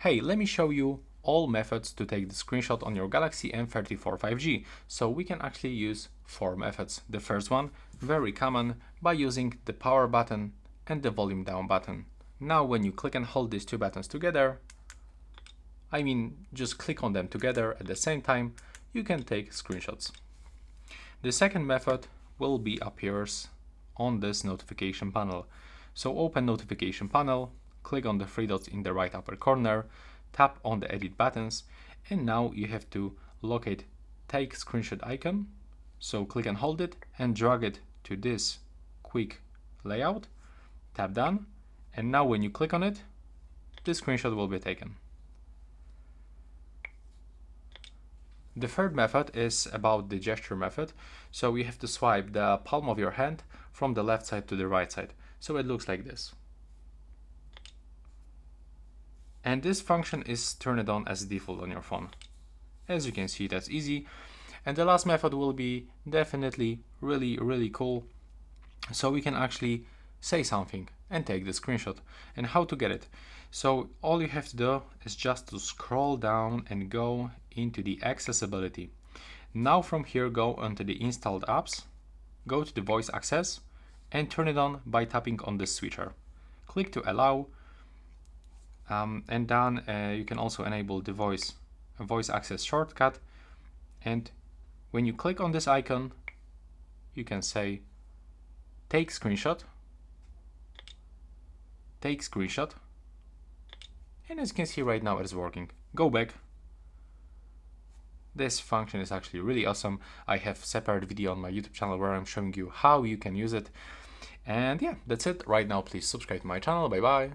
Hey, let me show you all methods to take the screenshot on your Galaxy M34 5G. So we can actually use 4 methods. The first one, very common, by using the power button and the volume down button. Now when you click and hold these two buttons together, just click on them together at the same time, you can take screenshots. The second method will be appears on this notification panel. So open notification panel, click on the three dots in the right upper corner, tap on the edit buttons, and now you have to locate take screenshot icon. So click and hold it and drag it to this quick layout, tap done, and now when you click on it, the screenshot will be taken. The third method is about the gesture method. So you have to swipe the palm of your hand from the left side to the right side. So it looks like this. And this function is turned on as default on your phone. As you can see, that's easy. And the last method will be definitely really cool. So we can actually say something and take the screenshot. And how to get it? So all you have to do is just to scroll down and go into the accessibility. Now from here, go onto the installed apps, go to the voice access and turn it on by tapping on this switcher. Click to allow, and then you can also enable the voice access shortcut. And when you click on this icon, you can say take screenshot, and as you can see right now, it is working. Go back. This function is actually really awesome. I have a separate video on my YouTube channel where I'm showing you how you can use it. And yeah, that's it right now. Please subscribe to my channel. Bye bye.